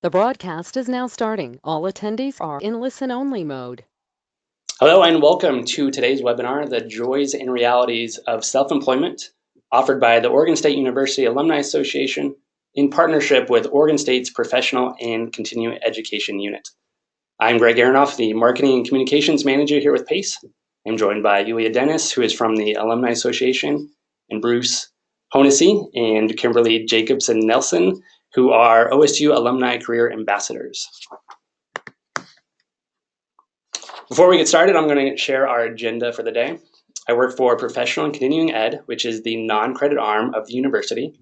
The broadcast is now starting. All attendees are in listen-only mode. Hello and welcome to today's webinar, The Joys and Realities of Self-Employment, offered by the Oregon State University Alumni Association in partnership with Oregon State's Professional and Continuing Education Unit. I'm Greg Aronoff, the Marketing and Communications Manager here with PACE. I'm joined by Yuliya, who is from the Alumni Association, and Bruce Honesy and Kimberly Jacobson-Nelson, who are OSU Alumni Career Ambassadors. Before we get started, I'm going to share our agenda for the day. I work for Professional and Continuing Ed, which is the non-credit arm of the university.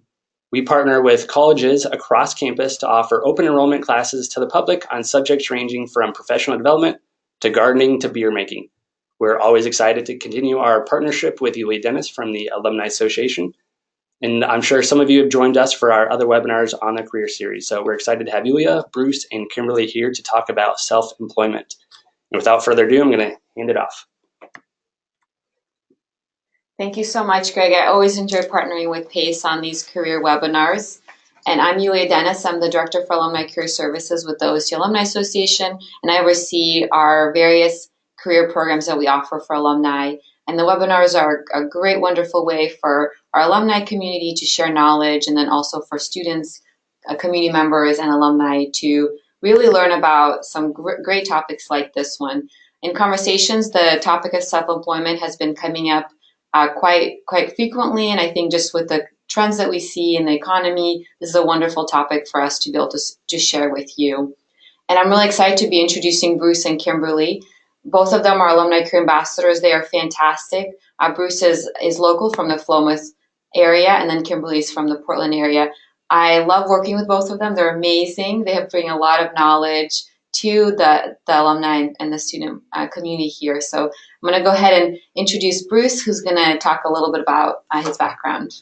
We partner with colleges across campus to offer open enrollment classes to the public on subjects ranging from professional development to gardening to beer making. We're always excited to continue our partnership with Yuliya from the Alumni Association. And I'm sure some of you have joined us for our other webinars on the career series. So we're excited to have Yuliya, Bruce, and Kimberly here to talk about self-employment. And without further ado, I'm going to hand it off. Thank you so much, Greg. I always enjoy partnering with PACE on these career webinars. And I'm Yuliya. I'm the Director for Alumni Career Services with the OSU Alumni Association, and I oversee our various career programs that we offer for alumni. And the webinars are a great, wonderful way for our alumni community to share knowledge, and then also for students, community members, and alumni to really learn about some great topics like this one. In conversations, the topic of self-employment has been coming up quite frequently, and I think just with the trends that we see in the economy, this is a wonderful topic for us to be able to share with you. And I'm really excited to be introducing Bruce and Kimberly. Both of them are Alumni Career Ambassadors. They are fantastic. Bruce is local from the Philomath area, and then Kimberly is from the Portland area. I love working with both of them. They're amazing. They have bring a lot of knowledge to the alumni and the student community here. So I'm going to go ahead and introduce Bruce, who's going to talk a little bit about his background.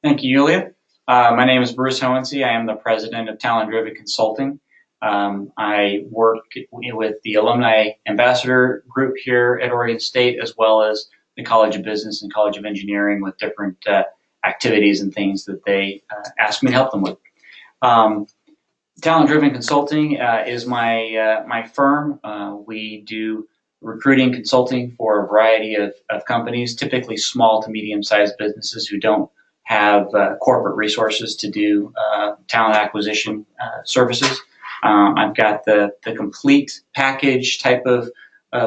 Thank you, Yuliya. My name is Bruce Hohensee. I am the president of Talent Driven Consulting. I work with the Alumni Ambassador group here at Oregon State, as well as the College of Business and College of Engineering with different activities and things that they ask me to help them with. Talent Driven Consulting is my firm. We do recruiting consulting for a variety of companies, typically small to medium-sized businesses who don't have corporate resources to do talent acquisition services. I've got the complete package type of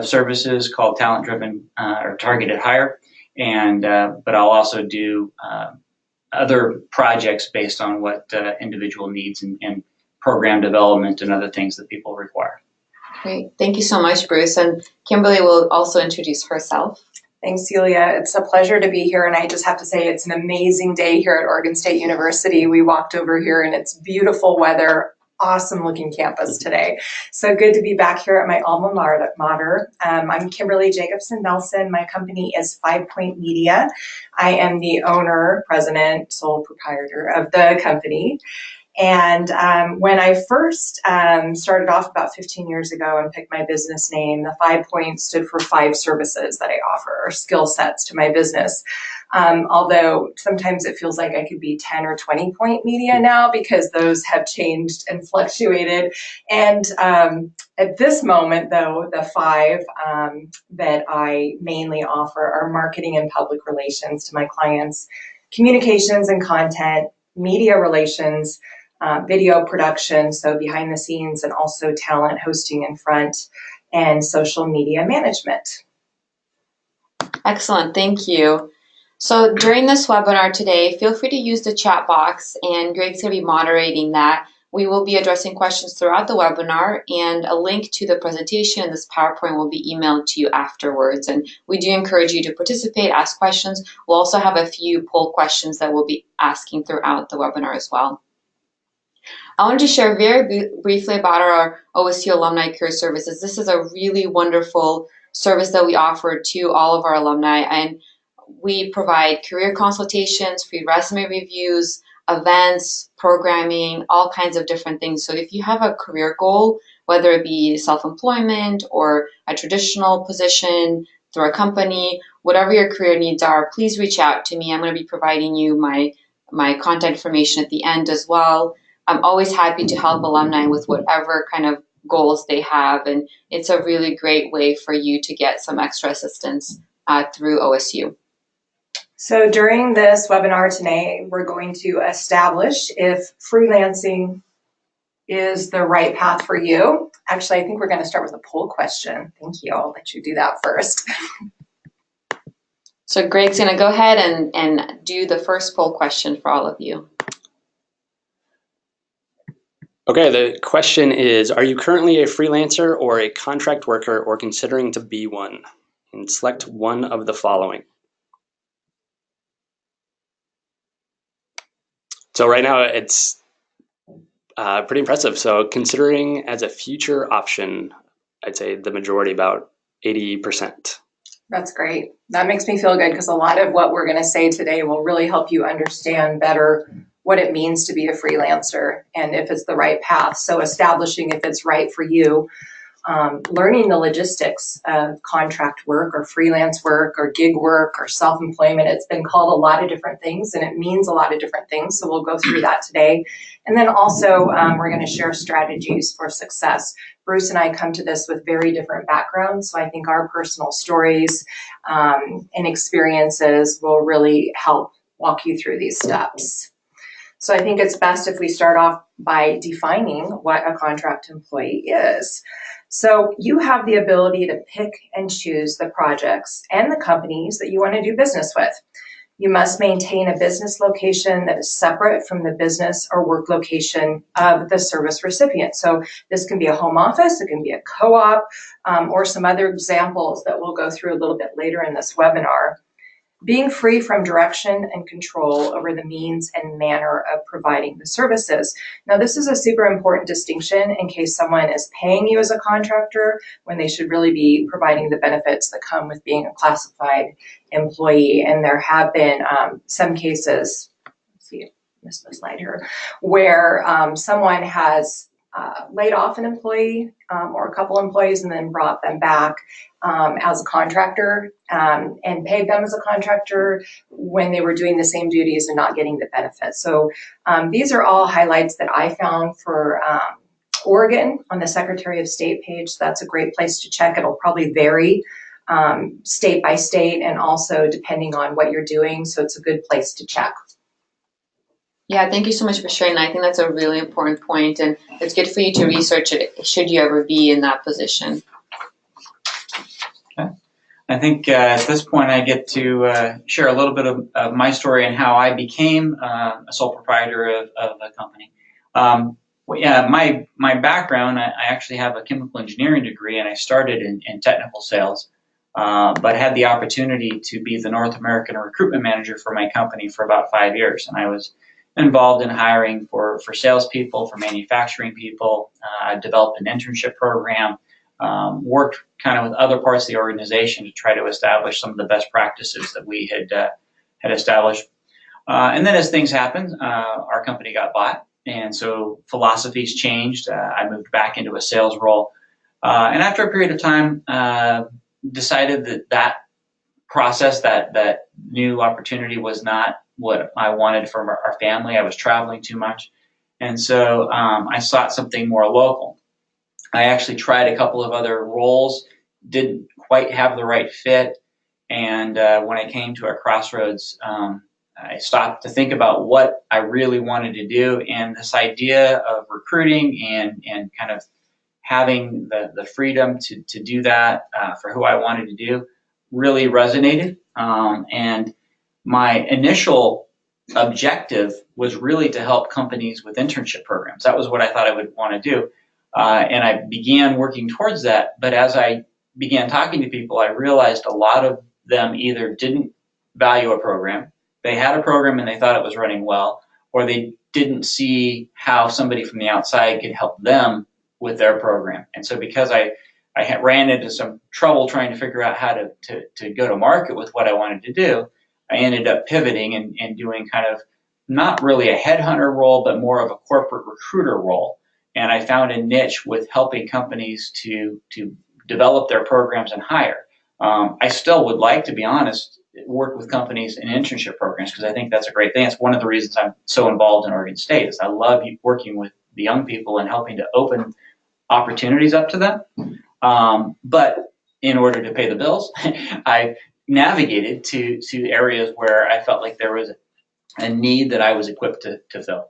services called Talent Driven or Targeted Hire, and but I'll also do other projects based on what individual needs and program development and other things that people require. Great. Thank you so much, Bruce. And Kimberly will also introduce herself. Thanks, Yuliya. It's a pleasure to be here, and I just have to say it's an amazing day here at Oregon State University. We walked over here, and it's beautiful weather, awesome-looking campus today. So good to be back here at my alma mater. I'm Kimberly Jacobson-Nelson. My company is 5 Point Media. I am the owner, president, sole proprietor of the company. And when I first started off about 15 years ago and picked my business name, the 5 Point stood for 5 services that I offer, or skill sets to my business. Although sometimes it feels like I could be 10 or 20 point media now because those have changed and fluctuated. And at this moment, though, the 5 that I mainly offer are marketing and public relations to my clients, communications and content, media relations, video production, so behind the scenes, and also talent hosting in front, and social media management. Excellent, thank you. So during this webinar today, feel free to use the chat box, and Greg's going to be moderating that. We will be addressing questions throughout the webinar, and a link to the presentation in this PowerPoint will be emailed to you afterwards. And we do encourage you to participate, ask questions. We'll also have a few poll questions that we'll be asking throughout the webinar as well. I wanted to share very briefly about our OSU Alumni Career Services. This is a really wonderful service that we offer to all of our alumni, and we provide career consultations, free resume reviews, events, programming, all kinds of different things. So if you have a career goal, whether it be self-employment or a traditional position through a company, whatever your career needs are, please reach out to me. I'm going to be providing you my contact information at the end as well. I'm always happy to help alumni with whatever kind of goals they have, and it's a really great way for you to get some extra assistance through OSU. So during this webinar today, we're going to establish if freelancing is the right path for you. Actually, I think we're going to start with a poll question. Thank you. I'll let you do that first. So Greg's going to go ahead and do the first poll question for all of you. Okay, the question is, are you currently a freelancer or a contract worker or considering to be one? And select one of the following. So right now it's pretty impressive. So considering as a future option, I'd say the majority, about 80%. That's great. That makes me feel good because a lot of what we're going to say today will really help you understand better what it means to be a freelancer and if it's the right path. So establishing if it's right for you, learning the logistics of contract work or freelance work or gig work or self-employment. It's been called a lot of different things and it means a lot of different things. So we'll go through that today. And then also we're going to share strategies for success. Bruce and I come to this with very different backgrounds. So I think our personal stories and experiences will really help walk you through these steps. So I think it's best if we start off by defining what a contract employee is. So you have the ability to pick and choose the projects and the companies that you want to do business with. You must maintain a business location that is separate from the business or work location of the service recipient. So this can be a home office, it can be a co-op, or some other examples that we'll go through a little bit later in this webinar. Being free from direction and control over the means and manner of providing the services. Now, this is a super important distinction in case someone is paying you as a contractor when they should really be providing the benefits that come with being a classified employee. And there have been some cases, let's see, I missed the slide here, where someone has laid off an employee or a couple employees and then brought them back as a contractor and paid them as a contractor when they were doing the same duties and not getting the benefits. So these are all highlights that I found for Oregon on the Secretary of State page. That's a great place to check. It'll probably vary state by state and also depending on what you're doing. So it's a good place to check. Yeah, thank you so much for sharing. I think that's a really important point, and it's good for you to research it should you ever be in that position. Okay. I think at this point I get to share a little bit of my story and how I became a sole proprietor of a company. Yeah, my background, I actually have a chemical engineering degree, and I started in technical sales, but had the opportunity to be the North American recruitment manager for my company for about 5 years, and I was involved in hiring for salespeople, for manufacturing people. I developed an internship program, worked kind of with other parts of the organization to try to establish some of the best practices that we had established. And then as things happened, our company got bought, and so philosophies changed. I moved back into a sales role, and after a period of time, decided that process, that new opportunity was not what I wanted from our family. I was traveling too much. And so I sought something more local. I actually tried a couple of other roles, didn't quite have the right fit. And when I came to a crossroads, I stopped to think about what I really wanted to do. And this idea of recruiting and kind of having the freedom to do that for who I wanted to do really resonated. And my initial objective was really to help companies with internship programs. That was what I thought I would want to do. And I began working towards that. But as I began talking to people, I realized a lot of them either didn't value a program, they had a program and they thought it was running well, or they didn't see how somebody from the outside could help them with their program. And so because I ran into some trouble trying to figure out how to go to market with what I wanted to do, I ended up pivoting and doing kind of not really a headhunter role, but more of a corporate recruiter role. And I found a niche with helping companies to develop their programs and hire. I still would like, to be honest, work with companies in internship programs, because I think that's a great thing. It's one of the reasons I'm so involved in Oregon State is I love working with the young people and helping to open opportunities up to them. But in order to pay the bills, I navigated to areas where I felt like there was a need that I was equipped to fill.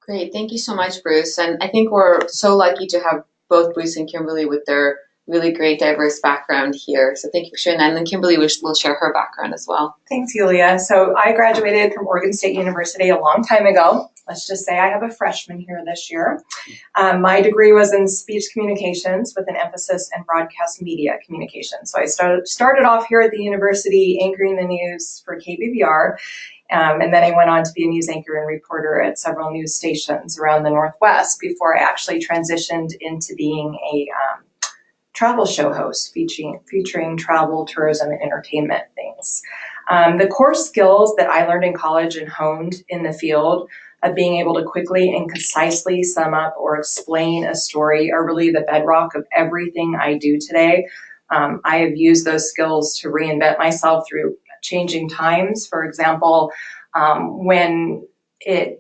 Great, thank you so much, Bruce. And I think we're so lucky to have both Bruce and Kimberly with their really great diverse background here. So thank you for sharing that. And then Kimberly will share her background as well. Thanks, Yuliya. So I graduated from Oregon State University a long time ago. Let's just say I have a freshman here this year. My degree was in speech communications with an emphasis in broadcast media communications. So I started off here at the university anchoring the news for KBVR. And then I went on to be a news anchor and reporter at several news stations around the Northwest before I actually transitioned into being a travel show host featuring travel, tourism, and entertainment things. The core skills that I learned in college and honed in the field of being able to quickly and concisely sum up or explain a story are really the bedrock of everything I do today. I have used those skills to reinvent myself through changing times. For example, when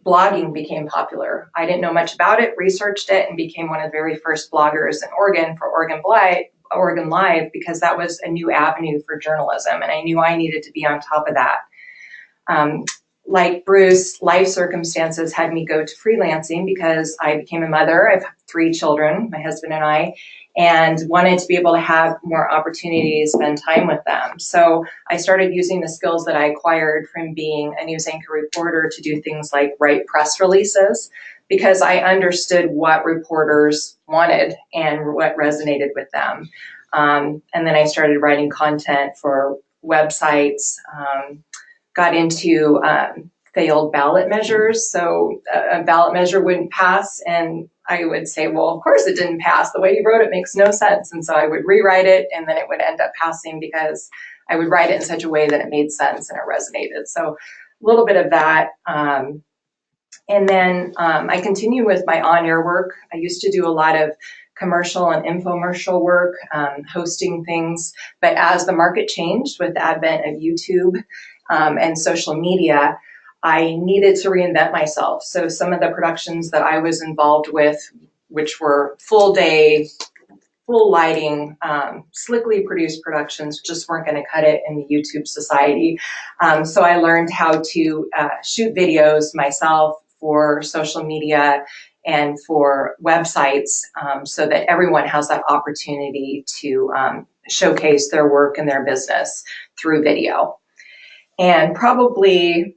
blogging became popular, I didn't know much about it, researched it, and became one of the very first bloggers in Oregon for Oregon Live, because that was a new avenue for journalism, and I knew I needed to be on top of that. Like Bruce, life circumstances had me go to freelancing because I became a mother. I have 3 children, my husband and I, and wanted to be able to have more opportunity to spend time with them. So I started using the skills that I acquired from being a news anchor reporter to do things like write press releases, because I understood what reporters wanted and what resonated with them. And then I started writing content for websites, got into failed ballot measures. So a ballot measure wouldn't pass, and I would say, well, of course it didn't pass. The way you wrote it makes no sense. And so I would rewrite it, and then it would end up passing because I would write it in such a way that it made sense and it resonated. So a little bit of that. And then I continue with my on-air work. I used to do a lot of commercial and infomercial work, hosting things. But as the market changed with the advent of YouTube and social media, I needed to reinvent myself. So some of the productions that I was involved with, which were full day, full lighting, slickly produced productions, just weren't going to cut it in the YouTube society. So I learned how to shoot videos myself for social media and for websites, so that everyone has that opportunity to showcase their work and their business through video. And probably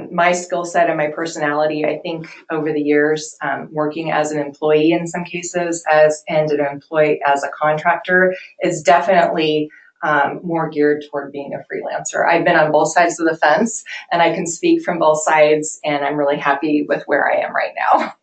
my skill set and my personality, I think over the years, working as an employee in some cases and an employee as a contractor, is definitely more geared toward being a freelancer. I've been on both sides of the fence, and I can speak from both sides, and I'm really happy with where I am right now.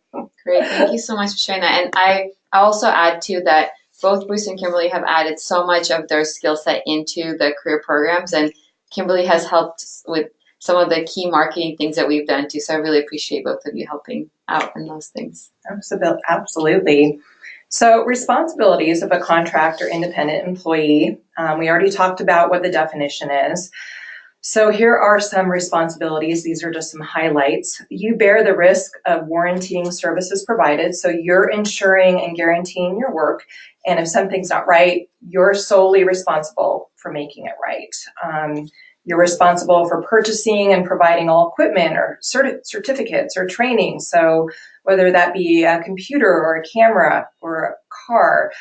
Great, thank you so much for sharing that. And I also add too that both Bruce and Kimberly have added so much of their skill set into the career programs, and Kimberly has helped with some of the key marketing things that we've done too. So I really appreciate both of you helping out in those things. Absolutely. So responsibilities of a contract or independent employee. We already talked about what the definition is. So here are some responsibilities. These are just some highlights. You bear the risk of warranting services provided. So you're ensuring and guaranteeing your work. And if something's not right, you're solely responsible for making it right. You're responsible for purchasing and providing all equipment or certificates or training. So whether that be a computer or a camera or a car,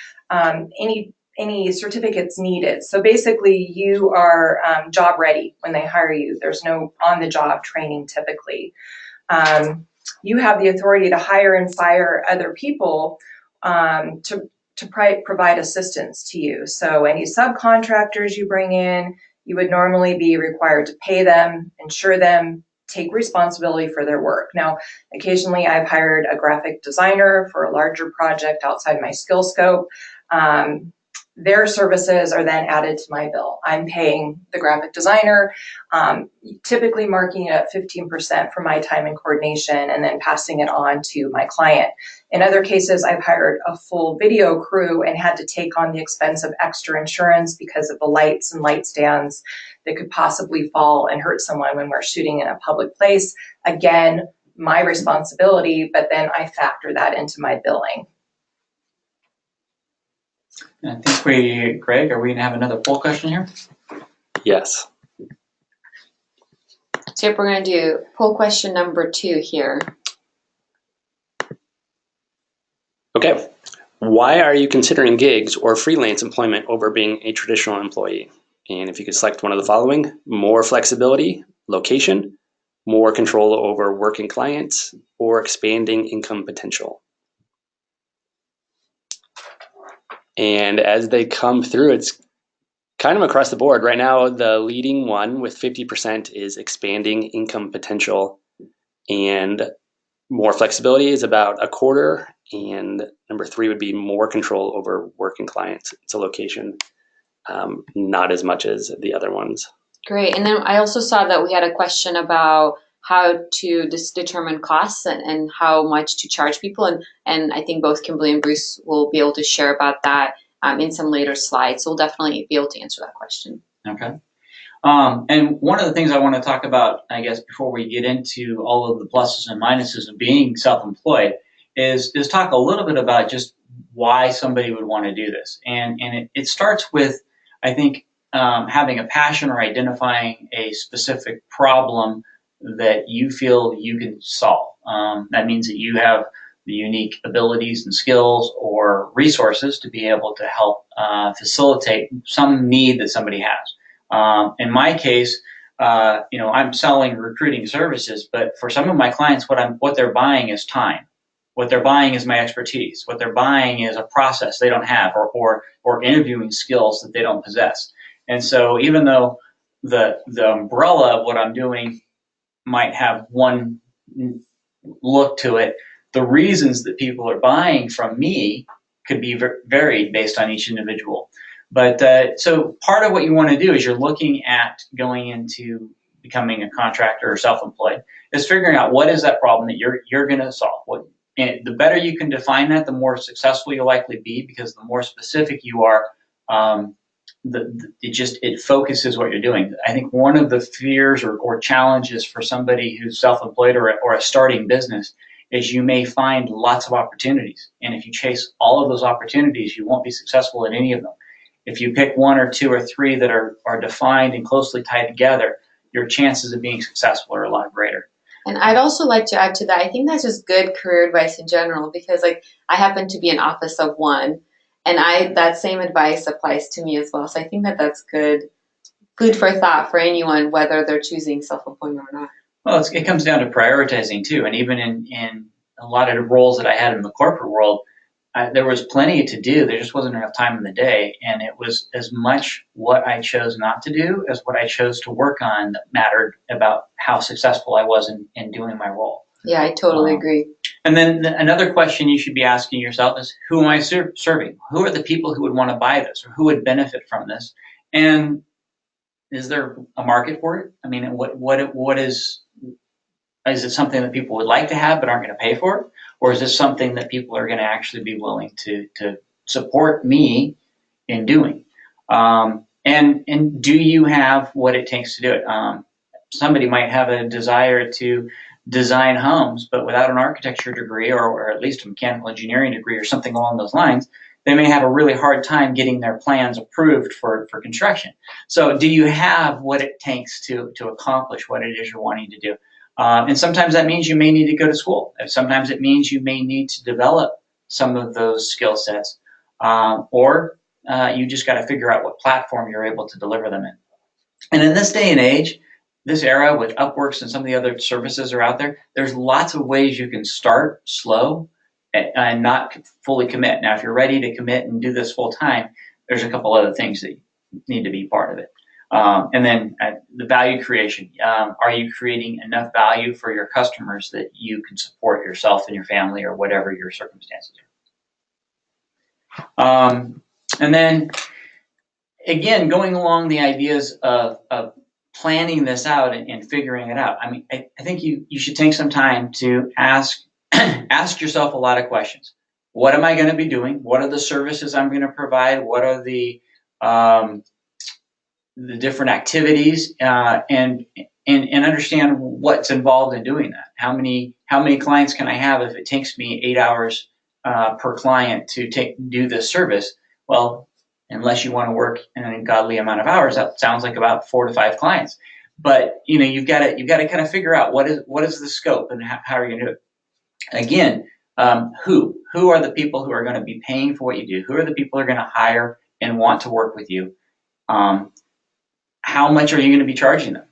any certificates needed. So basically you are job ready when they hire you. There's no on-the-job training typically. You have the authority to hire and fire other people to provide assistance to you. So any subcontractors you bring in, you would normally be required to pay them, insure them, take responsibility for their work. Now, occasionally I've hired a graphic designer for a larger project outside my skill scope. Their services are then added to my bill. I'm paying the graphic designer, typically marking it at 15% for my time and coordination, and then passing it on to my client. In other cases, I've hired a full video crew and had to take on the expense of extra insurance because of the lights and light stands that could possibly fall and hurt someone when we're shooting in a public place. Again, my responsibility, but then I factor that into my billing. I think Greg, are we going to have another poll question here? Yes. So we're going to do poll question number 2 here. Okay. Why are you considering gigs or freelance employment over being a traditional employee? And if you could select one of the following: more flexibility, location, more control over working clients, or expanding income potential. And as they come through, it's kind of across the board. Right now, the leading one with 50% is expanding income potential, and more flexibility is about a quarter, and number 3 would be more control over working clients. It's a location, not as much as the other ones. Great. And then I also saw that we had a question about how to determine costs and how much to charge people. And I think both Kimberly and Bruce will be able to share about that in some later slides. So we'll definitely be able to answer that question. Okay. And one of the things I want to talk about, I guess, before we get into all of the pluses and minuses of being self-employed is talk a little bit about just why somebody would want to do this. And it starts with, I think, having a passion or identifying a specific problem that you feel you can solve. That means that you have the unique abilities and skills or resources to be able to help facilitate some need that somebody has. In my case, I'm selling recruiting services, but for some of my clients, what they're buying is time. What they're buying is my expertise. What they're buying is a process they don't have, or interviewing skills that they don't possess. And so, even though the umbrella of what I'm doing might have one look to it, the reasons that people are buying from me could be varied based on each individual. But so part of what you want to do is you're looking at going into becoming a contractor or self-employed is figuring out what is that problem that you're going to solve. And the better you can define that, the more successful you'll likely be, because the more specific you are, it focuses what you're doing. I think one of the fears or challenges for somebody who's self-employed or a starting business is you may find lots of opportunities. And if you chase all of those opportunities, you won't be successful in any of them. If you pick 1 or 2 or 3 that are defined and closely tied together, your chances of being successful are a lot greater. And I'd also like to add to that, I think that's just good career advice in general, because I happen to be an office of one, and that same advice applies to me as well. So I think that's good food for thought for anyone, whether they're choosing self-employment or not. Well, it comes down to prioritizing too. And even in a lot of the roles that I had in the corporate world, there was plenty to do. There just wasn't enough time in the day. And it was as much what I chose not to do as what I chose to work on that mattered about how successful I was in doing my role. Yeah, I totally agree. And then another question you should be asking yourself is, who am I serving? Who are the people who would want to buy this, or who would benefit from this? And is there a market for it? I mean, what is it something that people would like to have but aren't going to pay for? Or is this something that people are going to actually be willing to support me in doing? And do you have what it takes to do it? Somebody might have a desire to design homes, but without an architecture degree or at least a mechanical engineering degree or something along those lines, they may have a really hard time getting their plans approved for construction. So do you have what it takes to accomplish what it is you're wanting to do? And sometimes that means you may need to go to school. And sometimes it means you may need to develop some of those skill sets. Or you just got to figure out what platform you're able to deliver them in. And in this day and age, this era with Upworks and some of the other services are out there, there's lots of ways you can start slow and not fully commit. Now, if you're ready to commit and do this full time, there's a couple other things that need to be part of it. And then the value creation. Are you creating enough value for your customers that you can support yourself and your family or whatever your circumstances are? And And then again, going along the ideas of planning this out and figuring it out. I mean, I think you should take some time to ask yourself a lot of questions. What am I going to be doing? What are the services I'm going to provide? What are the different activities, and understand what's involved in doing that. How many clients can I have if it takes me 8 hours per client to do this service? Well, unless you want to work an ungodly amount of hours, that sounds like about 4 to 5 clients. But you've got to kind of figure out what is the scope and how are you going to do it. Again, who are the people who are going to be paying for what you do? Who are the people who are going to hire and want to work with you? How much are you going to be charging them?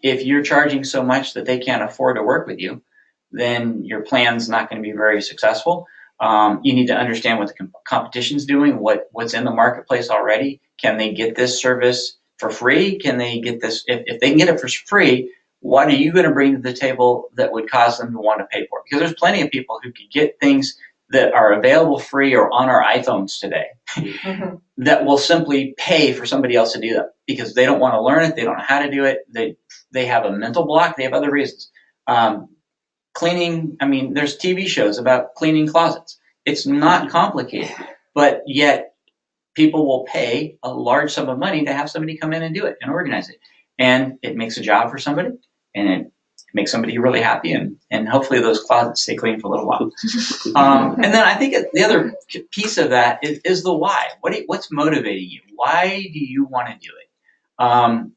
If you're charging so much that they can't afford to work with you, then your plan's not going to be very successful. You need to understand what the competition's doing, what's in the marketplace already. Can they get this service for free? Can they get this? If they can get it for free, what are you going to bring to the table that would cause them to want to pay for it? Because there's plenty of people who could get things that are available free or on our iPhones today that will simply pay for somebody else to do that because they don't want to learn it. They don't know how to do it. They have a mental block. They have other reasons. Cleaning, I mean, there's TV shows about cleaning closets. It's not complicated, but yet people will pay a large sum of money to have somebody come in and do it and organize it. And it makes a job for somebody, and it makes somebody really happy, and hopefully those closets stay clean for a little while. And then I think the other piece of that is the why. What's motivating you? Why do you want to do it?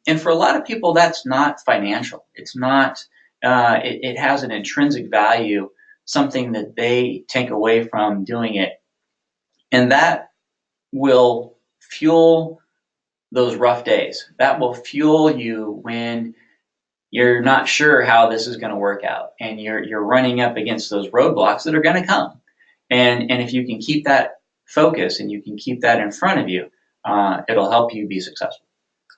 And for a lot of people, that's not financial. It's not. It has an intrinsic value, something that they take away from doing it, and that will fuel those rough days. That will fuel you when you're not sure how this is going to work out, and you're running up against those roadblocks that are going to come. And if you can keep that focus and you can keep that in front of you, it'll help you be successful.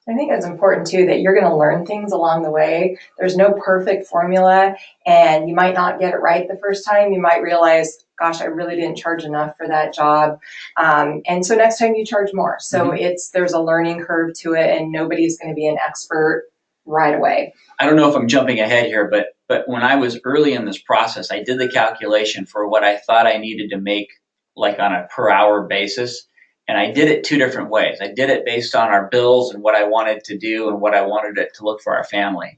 I think it's important too that you're going to learn things along the way. There's no perfect formula, and you might not get it right the first time. You might realize, gosh, I really didn't charge enough for that job. And so next time you charge more. So there's a learning curve to it, and nobody's going to be an expert right away. I don't know if I'm jumping ahead here, but when I was early in this process, I did the calculation for what I thought I needed to make, like on a per hour basis. And I did it 2 different ways. I did it based on our bills and what I wanted to do and what I wanted it to look for our family.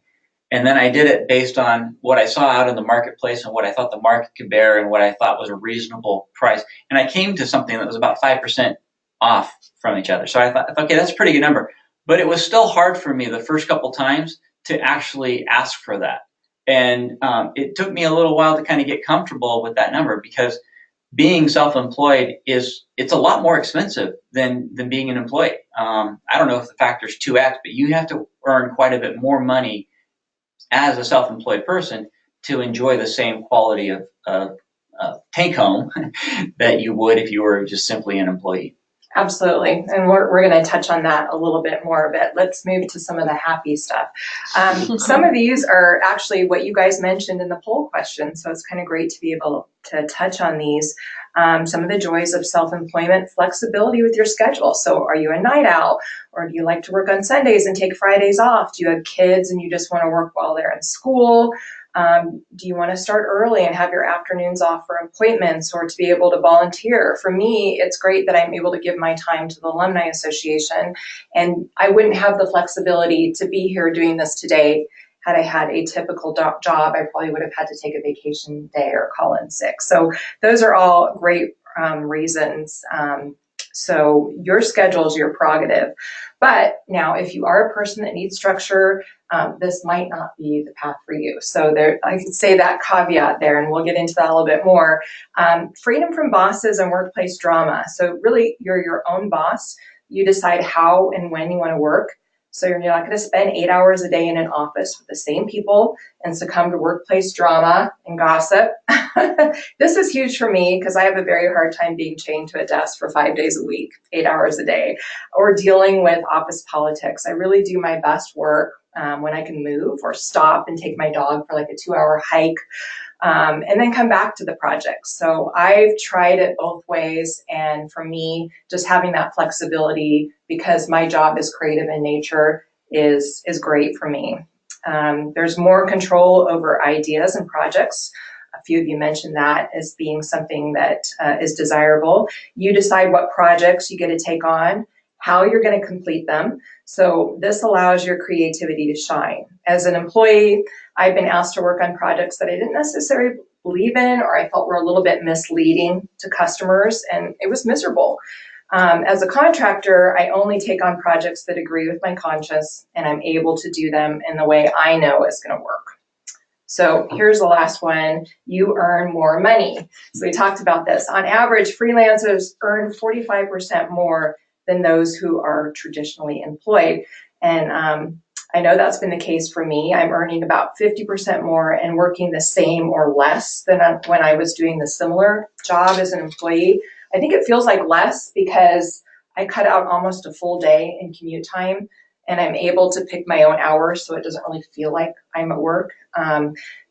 And then I did it based on what I saw out in the marketplace and what I thought the market could bear and what I thought was a reasonable price. And I came to something that was about 5% off from each other. So I thought, okay, that's a pretty good number. But it was still hard for me the first couple times to actually ask for that. And it took me a little while to kind of get comfortable with that number, because being self-employed it's a lot more expensive than being an employee. I don't know if the factor's 2x, but you have to earn quite a bit more money as a self-employed person to enjoy the same quality of take home that you would if you were just simply an employee. Absolutely. And we're going to touch on that a little bit more, but let's move to some of the happy stuff. Some of these are actually what you guys mentioned in the poll question, so it's kind of great to be able to touch on these. Some of the joys of self-employment: flexibility with your schedule. So are you a night owl, or do you like to work on Sundays and take Fridays off? Do you have kids and you just want to work while they're in school? Do you want to start early and have your afternoons off for appointments or to be able to volunteer? For me, it's great that I'm able to give my time to the Alumni Association, and I wouldn't have the flexibility to be here doing this today had I had a typical job. I probably would have had to take a vacation day or call in sick. So those are all great reasons. So your schedule is your prerogative. But now, if you are a person that needs structure, this might not be the path for you. So I could say that caveat there, and we'll get into that a little bit more. Freedom from bosses and workplace drama. So really, you're your own boss. You decide how and when you want to work. So you're not going to spend 8 hours a day in an office with the same people and succumb to workplace drama and gossip. This is huge for me because I have a very hard time being chained to a desk for 5 days a week, 8 hours a day, or dealing with office politics. I really do my best work when I can move or stop and take my dog for like a 2-hour hike. and then come back to the project. So I've tried it both ways, and for me, just having that flexibility, because my job is creative in nature, is great for me. There's more control over ideas and projects. A few of you mentioned that as being something that is desirable. You decide what projects you get to take on, how you're going to complete them. So this allows your creativity to shine. As an employee, I've been asked to work on projects that I didn't necessarily believe in, or I felt were a little bit misleading to customers, and it was miserable. As a contractor, I only take on projects that agree with my conscience, and I'm able to do them in the way I know is going to work. So here's the last one. You earn more money. So we talked about this. On average, freelancers earn 45% more than those who are traditionally employed. And I know that's been the case for me. I'm earning about 50% more and working the same or less than when I was doing the similar job as an employee. I think it feels like less because I cut out almost a full day in commute time, and I'm able to pick my own hours, so it doesn't really feel like I'm at work.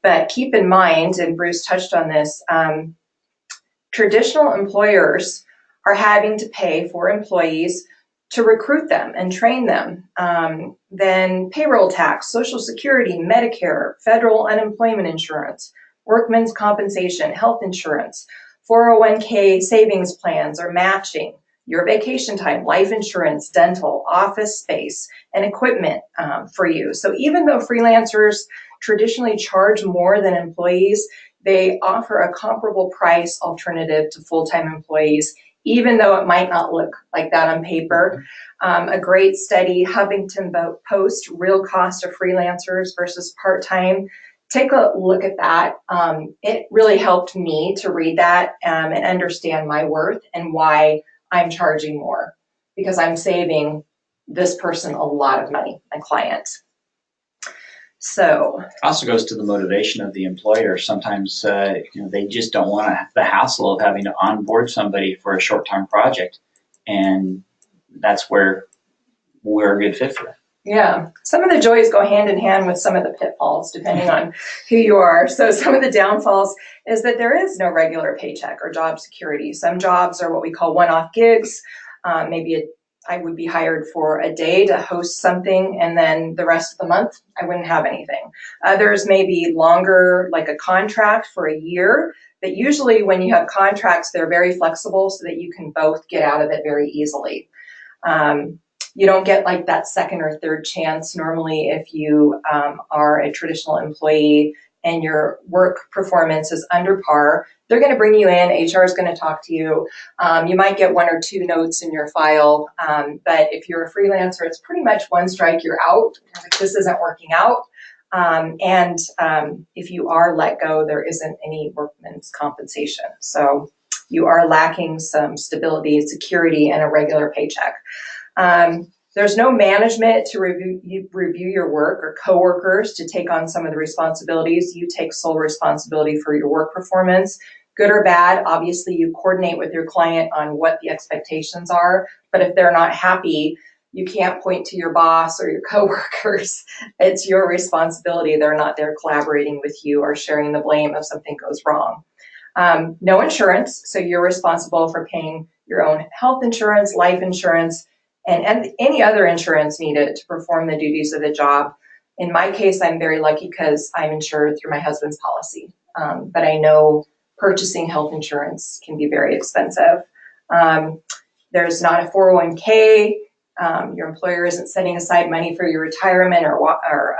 But keep in mind, and Bruce touched on this, traditional employers are having to pay for employees to recruit them and train them. Then payroll tax, Social Security, Medicare, federal unemployment insurance, workman's compensation, health insurance, 401k savings plans are matching, your vacation time, life insurance, dental, office space, and equipment for you. So even though freelancers traditionally charge more than employees, they offer a comparable price alternative to full-time employees, even though it might not look like that on paper. A great study, Huffington Post, real cost of freelancers versus part-time. Take a look at that. It really helped me to read that and understand my worth and why I'm charging more, because I'm saving this person a lot of money, my client. So it also goes to the motivation of the employer. Sometimes they just don't want the hassle of having to onboard somebody for a short-term project, and that's where we're a good fit for that. Yeah, some of the joys go hand in hand with some of the pitfalls, depending on who you are. So some of the downfalls is that there is no regular paycheck or job security. Some jobs are what we call one-off gigs. I would be hired for a day to host something, and then the rest of the month, I wouldn't have anything. Others may be longer, like a contract for a year, but usually when you have contracts, they're very flexible so that you can both get out of it very easily. You don't get like that second or third chance normally if you are a traditional employee and your work performance is under par. They're going to bring you in, HR is going to talk to you. You might get one or two notes in your file, but if you're a freelancer, it's pretty much one strike, you're out. Like, this isn't working out. If you are let go, there isn't any workman's compensation. So you are lacking some stability, security, and a regular paycheck. There's no management to review your work or coworkers to take on some of the responsibilities. You take sole responsibility for your work performance. Good or bad, obviously you coordinate with your client on what the expectations are, but if they're not happy, you can't point to your boss or your coworkers. It's your responsibility. They're not there collaborating with you or sharing the blame if something goes wrong. No insurance, so you're responsible for paying your own health insurance, life insurance, and any other insurance needed to perform the duties of the job. In my case, I'm very lucky because I'm insured through my husband's policy, but I know purchasing health insurance can be very expensive. There's not a 401k. Your employer isn't setting aside money for your retirement or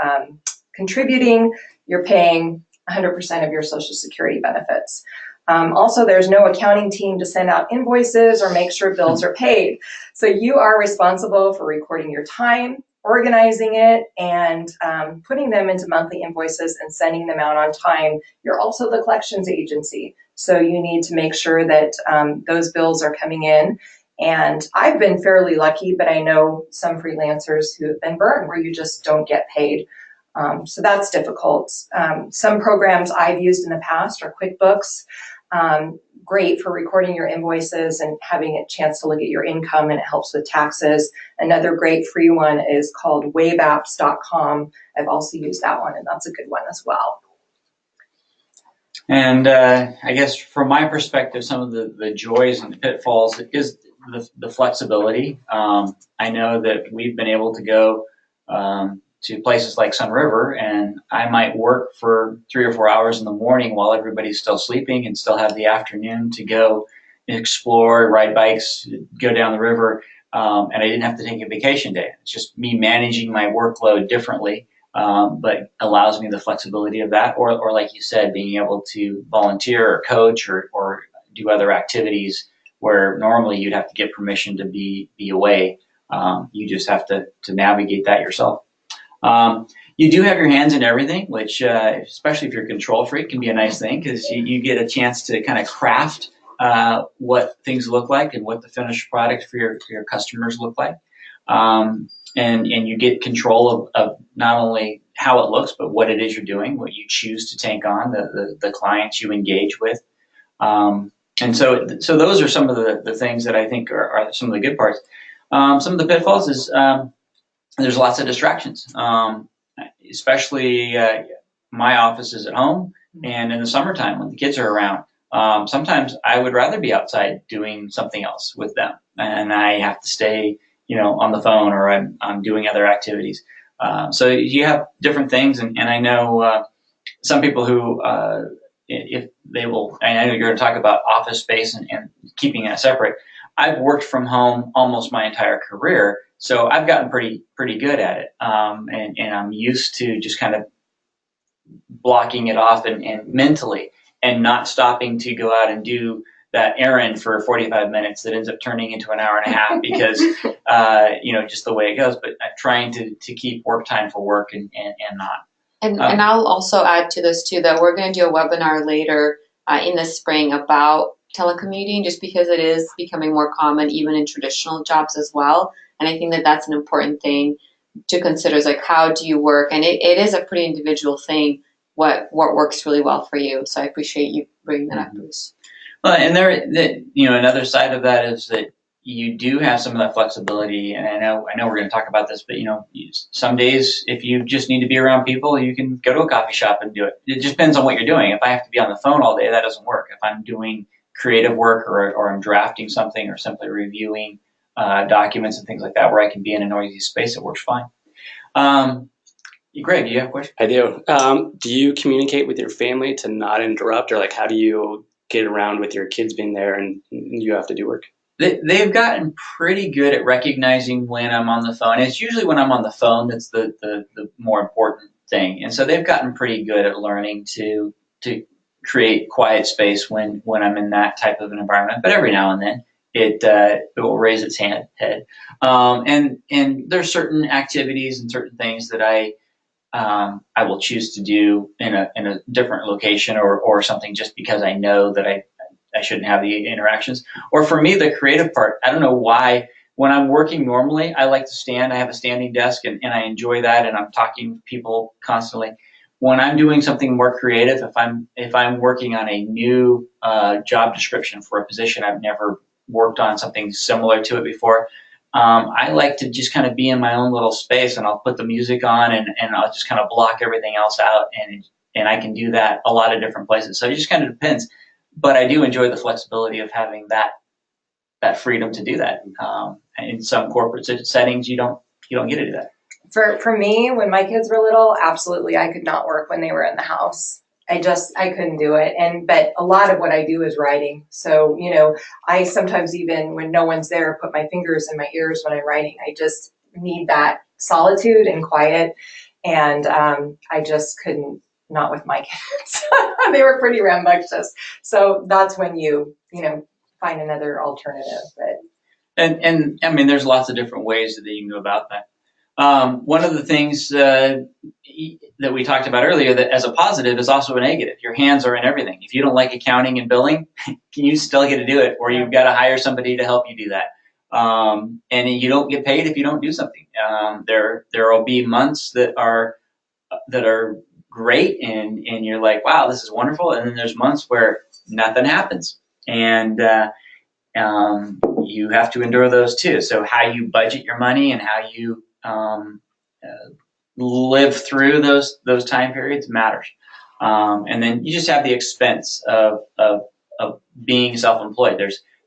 contributing. You're paying 100% of your Social Security benefits. Also, there's no accounting team to send out invoices or make sure bills are paid. So you are responsible for recording your time, organizing it, and putting them into monthly invoices and sending them out on time. You're also the collections agency. So you need to make sure that those bills are coming in. And I've been fairly lucky, but I know some freelancers who have been burned where you just don't get paid. So that's difficult. Some programs I've used in the past are QuickBooks. Great for recording your invoices and having a chance to look at your income, and it helps with taxes. Another great free one is called waveapps.com. I've also used that one, and that's a good one as well. And I guess from my perspective, some of the joys and the pitfalls is the flexibility. I know that we've been able to go to places like Sun River, and I might work for 3 or 4 hours in the morning while everybody's still sleeping, and still have the afternoon to go explore, ride bikes, go down the river, and I didn't have to take a vacation day. It's just me managing my workload differently, but allows me the flexibility of that. Or like you said, being able to volunteer or coach or do other activities where normally you'd have to get permission to be away. You just have to navigate that yourself. You do have your hands in everything, which, especially if you're a control freak, can be a nice thing, because you get a chance to kind of craft what things look like and what the finished product for your customers look like. And you get control of not only how it looks, but what it is you're doing, what you choose to take on, the clients you engage with. And so those are some of the things that I think are some of the good parts. Some of the pitfalls is there's lots of distractions, especially my office is at home, and in the summertime when the kids are around. Sometimes I would rather be outside doing something else with them, and I have to stay, on the phone, or I'm doing other activities. So you have different things, and I know some people who, if they will, and I know you're going to talk about office space and keeping it separate. I've worked from home almost my entire career, so I've gotten pretty good at it, and I'm used to just kind of blocking it off and mentally, and not stopping to go out and do that errand for 45 minutes that ends up turning into an hour and a half because, just the way it goes, but trying to keep work time for work and not. And I'll also add to this too, that we're going to do a webinar later in the spring about telecommuting, just because it is becoming more common even in traditional jobs as well. And I think that that's an important thing to consider, is like, how do you work? And it is a pretty individual thing, what works really well for you. So I appreciate you bringing that up, Bruce. Well, and another side of that is that you do have some of that flexibility, and I know we're going to talk about this, but some days if you just need to be around people, you can go to a coffee shop and do it. It just depends on what you're doing. If I have to be on the phone all day, that doesn't work. If I'm doing creative work or I'm drafting something or simply reviewing documents and things like that, where I can be in a noisy space, it works fine. Greg, do you have a question? I do. Do you communicate with your family to not interrupt, or how do you get around with your kids being there and you have to do work? They've gotten pretty good at recognizing when I'm on the phone. It's usually when I'm on the phone that's the more important thing. And so they've gotten pretty good at learning to create quiet space when I'm in that type of an environment. But every now and then it will raise its head. And there's certain activities and certain things that I will choose to do in a different location or something, just because I know that I shouldn't have the interactions. Or for me, the creative part, I don't know why, when I'm working normally, I like to stand. I have a standing desk, and I enjoy that, and I'm talking to people constantly. When I'm doing something more creative, if I'm working on a new job description for a position I've never worked on something similar to it before, I like to just kind of be in my own little space, and I'll put the music on, and I'll just kind of block everything else out, and I can do that a lot of different places. So it just kind of depends. But I do enjoy the flexibility of having that freedom to do that. In some corporate settings, you don't get to do that. For me, when my kids were little, absolutely, I could not work when they were in the house. I couldn't do it. But a lot of what I do is writing. So, I sometimes, even when no one's there, put my fingers in my ears when I'm writing. I just need that solitude and quiet. And I just couldn't, not with my kids. They were pretty rambunctious. So that's when you find another alternative. But and I mean, there's lots of different ways that you can go about that. One of the things that we talked about earlier, that as a positive is also a negative. Your hands are in everything. If you don't like accounting and billing, you still get to do it, or you've got to hire somebody to help you do that. And you don't get paid if you don't do something. There will be months that are great, and you're like, wow, this is wonderful. And then there's months where nothing happens, and you have to endure those too. So how you budget your money and how you live through those time periods matters. And then you just have the expense of being self-employed.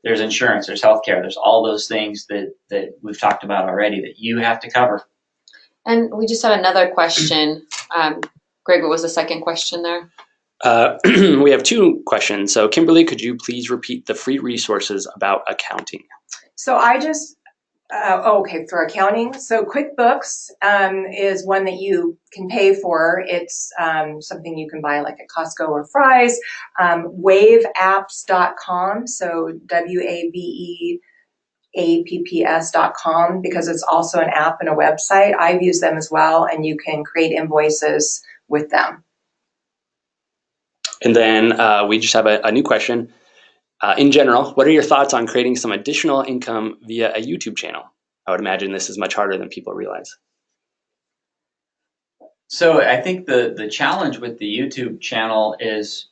There's insurance, there's healthcare, there's all those things that we've talked about already that you have to cover. And we just have another question. Greg, what was the second question there? We have two questions. So Kimberly, could you please repeat the free resources about accounting? So I just, okay, for accounting. So QuickBooks is one that you can pay for. It's something you can buy like at Costco or Fry's. Waveapps.com, so WAVEAPPS.com, because it's also an app and a website. I've used them as well, and you can create invoices with them. And then we just have a new question. In general, what are your thoughts on creating some additional income via a YouTube channel? I would imagine this is much harder than people realize. So I think the challenge with the YouTube channel is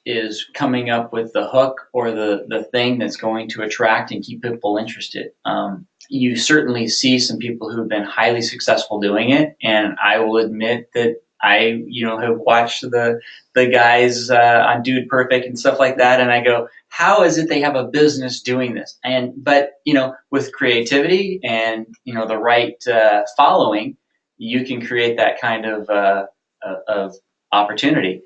coming up with the hook or the thing that's going to attract and keep people interested. You certainly see some people who've been highly successful doing it, and I will admit that I have watched the guys on Dude Perfect and stuff like that, and I go, how is it they have a business doing this? But with creativity and the right following, you can create that kind of opportunity.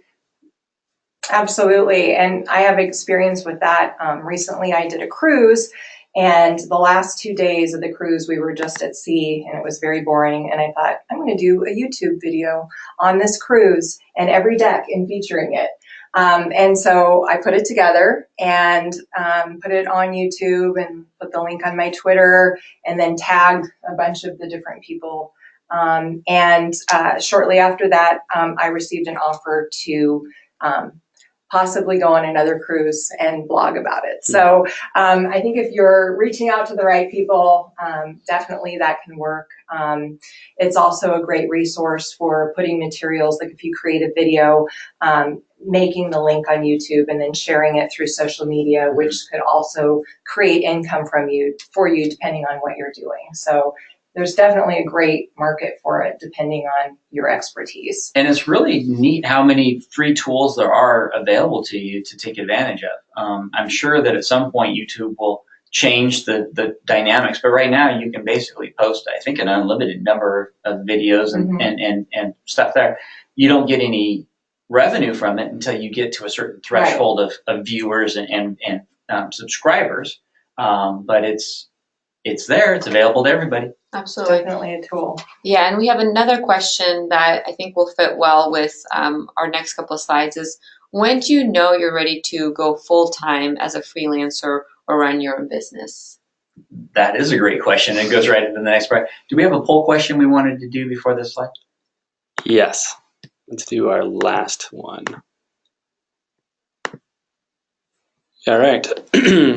Absolutely, and I have experience with that. Recently, I did a cruise, and the last 2 days of the cruise, we were just at sea, and it was very boring. And I thought, I'm going to do a YouTube video on this cruise and every deck and featuring it. And so I put it together and put it on YouTube and put the link on my Twitter, and then tagged a bunch of the different people. And shortly after that, I received an offer to possibly go on another cruise and blog about it. So I think if you're reaching out to the right people, definitely that can work. It's also a great resource for putting materials, like if you create a video, making the link on YouTube and then sharing it through social media, which could also create income for you depending on what you're doing. So there's definitely a great market for it depending on your expertise. And it's really neat how many free tools there are available to you to take advantage of. I'm sure that at some point YouTube will change the dynamics, but right now you can basically post, I think, an unlimited number of videos and stuff there. You don't get any revenue from it until you get to a certain threshold of viewers and subscribers. But it's there, it's available to everybody. Absolutely. Definitely a tool. Yeah, and we have another question that I think will fit well with our next couple of slides is, when do you know you're ready to go full-time as a freelancer or run your own business? That is a great question. It goes right into the next part. Do we have a poll question we wanted to do before this slide? Yes. Let's do our last one. All right.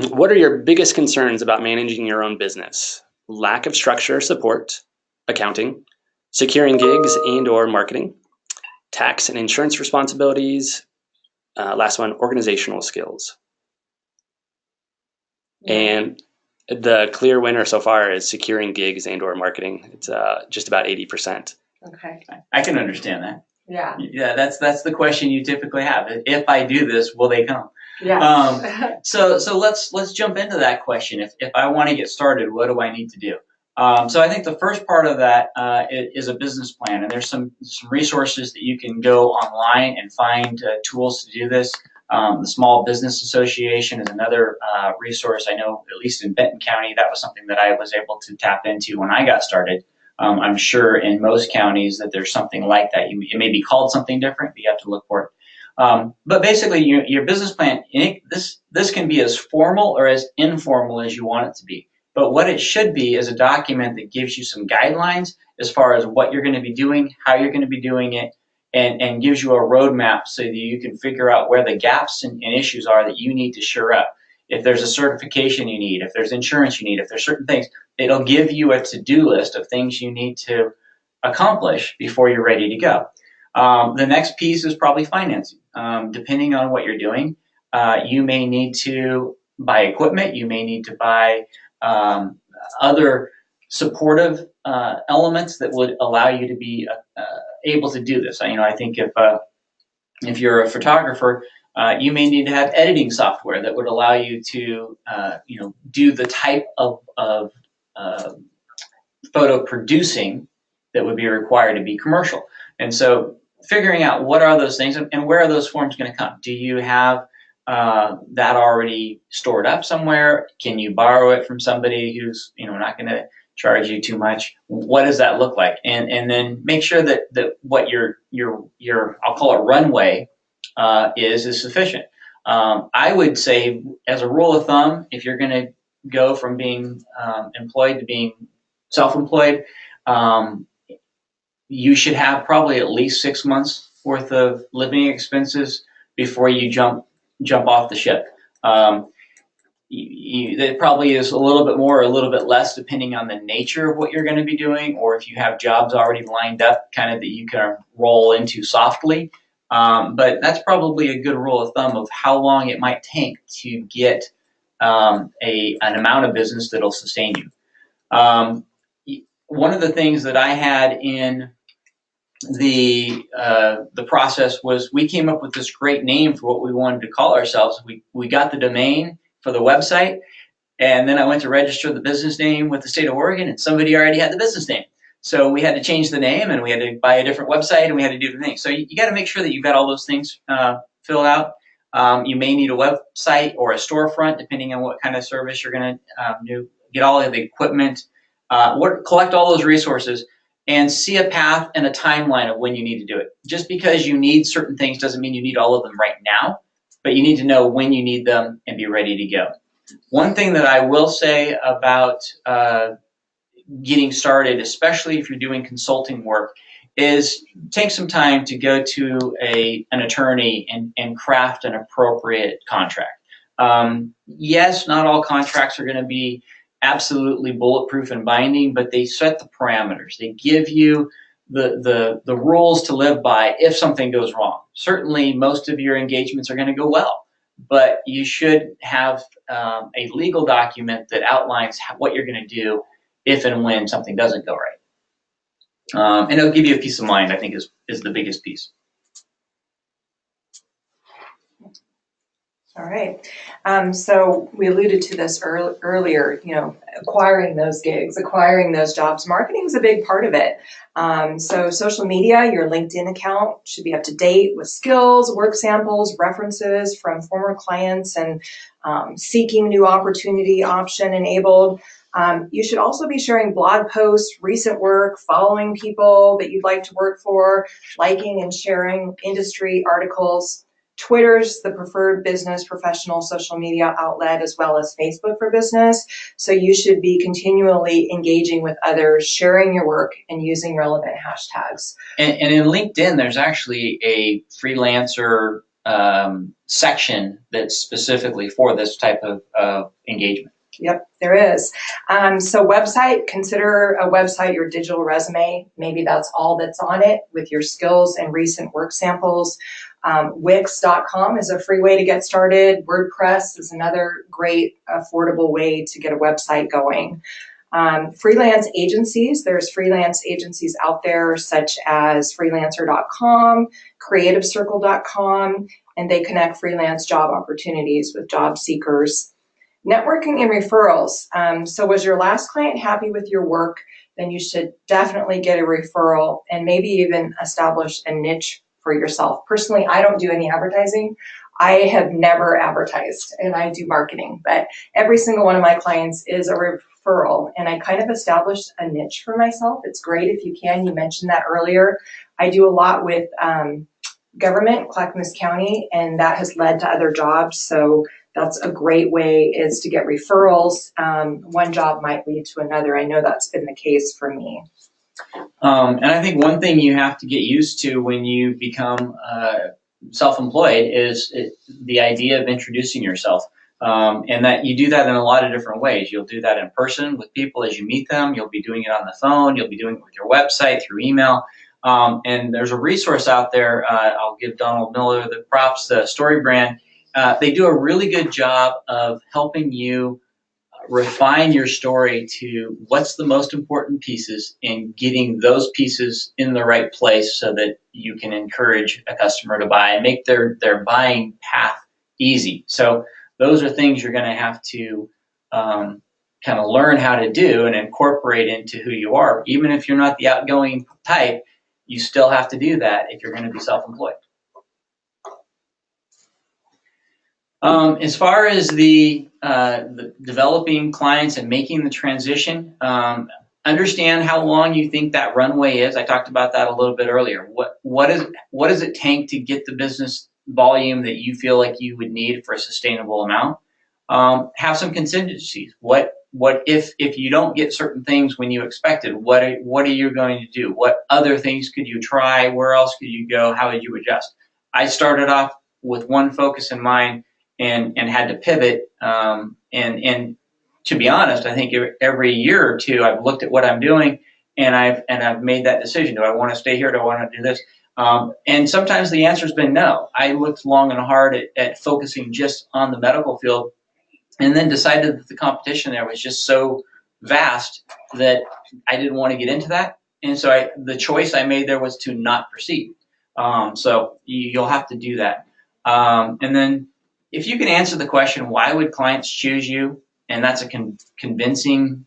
What are your biggest concerns about managing your own business? Lack of structure, support, accounting, securing gigs and or marketing, tax and insurance responsibilities, last one, organizational skills. And the clear winner so far is securing gigs and or marketing. It's just about 80%. Okay. I can understand that. Yeah. Yeah, that's the question you typically have. If I do this, will they come? Yeah. So let's jump into that question. If I want to get started, what do I need to do? So I think the first part of that is a business plan, and there's some resources that you can go online and find tools to do this. The Small Business Association is another resource. I know, at least in Benton County, that was something that I was able to tap into when I got started. I'm sure in most counties that there's something like that. It may be called something different, but you have to look for it. But basically, your business plan, this can be as formal or as informal as you want it to be. But what it should be is a document that gives you some guidelines as far as what you're going to be doing, how you're going to be doing it, and gives you a roadmap so that you can figure out where the gaps and issues are that you need to shore up. If there's a certification you need, if there's insurance you need, if there's certain things, it'll give you a to-do list of things you need to accomplish before you're ready to go. The next piece is probably financing. Depending on what you're doing, you may need to buy equipment, you may need to buy other supportive elements that would allow you to be able to do this. I think If you're a photographer, you may need to have editing software that would allow you to, do the type of photo producing that would be required to be commercial. And so figuring out what are those things and where are those forms going to come? Do you have that already stored up somewhere? Can you borrow it from somebody who's not going to charge you too much? What does that look like? And then make sure that what your I'll call it runway is sufficient. I would say, as a rule of thumb, if you're going to go from being employed to being self-employed, you should have probably at least 6 months worth of living expenses before you jump off the ship. It probably is a little bit more or a little bit less depending on the nature of what you're going to be doing, or if you have jobs already lined up kind of that you can roll into softly. But that's probably a good rule of thumb of how long it might take to get an amount of business that'll sustain you. One of the things that I had in the process was we came up with this great name for what we wanted to call ourselves. We got the domain for the website, and then I went to register the business name with the state of Oregon, and somebody already had the business name. So we had to change the name, and we had to buy a different website, and we had to do different things. So you got to make sure that you've got all those things filled out. You may need a website or a storefront, depending on what kind of service you're going to do. Get all of the equipment, collect all those resources, and see a path and a timeline of when you need to do it. Just because you need certain things doesn't mean you need all of them right now, but you need to know when you need them and be ready to go. One thing that I will say about getting started, especially if you're doing consulting work, is take some time to go to an attorney and craft an appropriate contract. Yes, not all contracts are going to be absolutely bulletproof and binding, but they set the parameters. They give you the rules to live by if something goes wrong. Certainly, most of your engagements are going to go well, but you should have a legal document that outlines what you're going to do if and when something doesn't go right. And it'll give you a peace of mind, I think, is the biggest piece. All right. So we alluded to this earlier, acquiring those gigs, acquiring those jobs. Marketing is a big part of it. So social media, your LinkedIn account should be up to date with skills, work samples, references from former clients, and seeking new opportunity option enabled. You should also be sharing blog posts, recent work, following people that you'd like to work for, liking and sharing industry articles. Twitter's the preferred business professional social media outlet, as well as Facebook for business. So you should be continually engaging with others, sharing your work, and using relevant hashtags. And in LinkedIn, there's actually a freelancer section that's specifically for this type of engagement. Yep, there is. So website, consider a website your digital resume. Maybe that's all that's on it with your skills and recent work samples. Wix.com is a free way to get started. WordPress is another great, affordable way to get a website going. Freelance agencies, there's freelance agencies out there such as freelancer.com, creativecircle.com, and they connect freelance job opportunities with job seekers. Networking and referrals. So was your last client happy with your work? Then you should definitely get a referral and maybe even establish a niche for yourself. Personally, I don't do any advertising. I have never advertised, and I do marketing, but every single one of my clients is a referral, and I kind of established a niche for myself. It's great if you can. You mentioned that earlier. I do a lot with government, Clackamas County, and that has led to other jobs. So that's a great way, is to get referrals. One job might lead to another. I know that's been the case for me. And I think one thing you have to get used to when you become self-employed is the idea of introducing yourself. And that you do that in a lot of different ways. You'll do that in person with people as you meet them. You'll be doing it on the phone. You'll be doing it with your website, through email. And there's a resource out there. I'll give Donald Miller the props, the Story brand. They do a really good job of helping you refine your story to what's the most important pieces and getting those pieces in the right place so that you can encourage a customer to buy and make their buying path easy. So those are things you're going to have to kind of learn how to do and incorporate into who you are. Even if you're not the outgoing type, you still have to do that if you're going to be self-employed. As far as the developing clients and making the transition, understand how long you think that runway is. I talked about that a little bit earlier. What does it take to get the business volume that you feel like you would need for a sustainable amount? Have some contingencies. What if you don't get certain things when you expected? What are you going to do? What other things could you try? Where else could you go? How would you adjust? I started off with one focus in mind and had to pivot. And to be honest, I think every year or two I've looked at what I'm doing and I've made that decision. Do I want to stay here? Do I want to do this? And sometimes the answer has been no. I looked long and hard at focusing just on the medical field, and then decided that the competition there was just so vast that I didn't want to get into that. And so the choice I made there was to not proceed. So you'll have to do that. And then if you can answer the question, why would clients choose you? And that's a convincing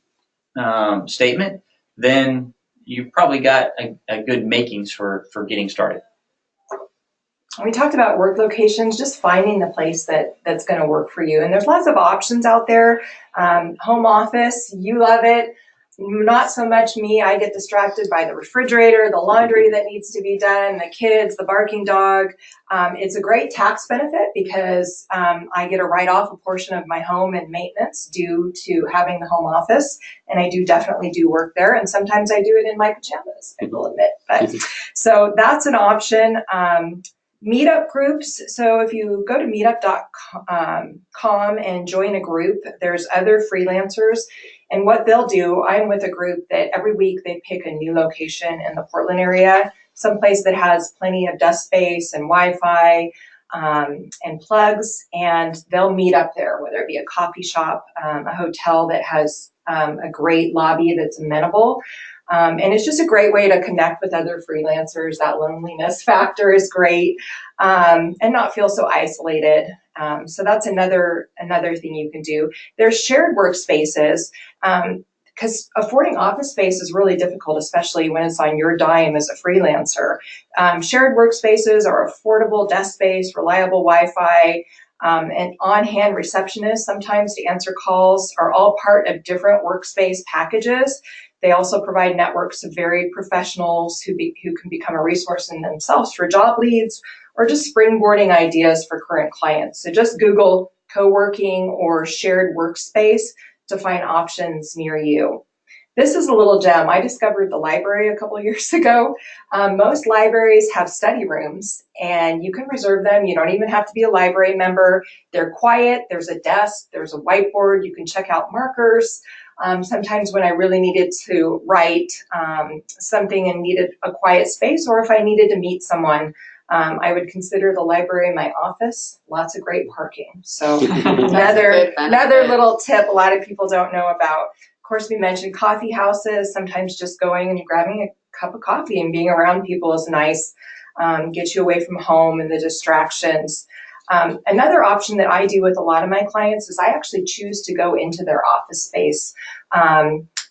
statement, then you've probably got a good makings for getting started. We talked about work locations, just finding the place that's going to work for you. And there's lots of options out there. Home office, you love it. Not so much me. I get distracted by the refrigerator, the laundry that needs to be done, the kids, the barking dog. It's a great tax benefit because I get to write off a portion of my home and maintenance due to having the home office. And I definitely do work there. And sometimes I do it in my pajamas, I will admit. But so that's an option. Meetup groups. So if you go to meetup.com and join a group, there's other freelancers. And what they'll do, I'm with a group that every week they pick a new location in the Portland area, someplace that has plenty of desk space and Wi-Fi and plugs, and they'll meet up there, whether it be a coffee shop, a hotel that has a great lobby that's amenable. And it's just a great way to connect with other freelancers. That loneliness factor is great, and not feel so isolated. So that's another thing you can do. There's shared workspaces, because affording office space is really difficult, especially when it's on your dime as a freelancer. Shared workspaces are affordable desk space, reliable Wi-Fi, and on-hand receptionists sometimes to answer calls are all part of different workspace packages. They also provide networks of varied professionals who can become a resource in themselves for job leads or just springboarding ideas for current clients. So just Google co-working or shared workspace to find options near you. This is a little gem. I discovered the library a couple of years ago. Most libraries have study rooms and you can reserve them. You don't even have to be a library member. They're quiet. There's a desk. There's a whiteboard. You can check out markers. Sometimes when I really needed to write something and needed a quiet space, or if I needed to meet someone, I would consider the library my office. Lots of great parking. So another little tip a lot of people don't know about. Of course, we mentioned coffee houses. Sometimes just going and grabbing a cup of coffee and being around people is nice. Get you away from home and the distractions. Another option that I do with a lot of my clients is I actually choose to go into their office space.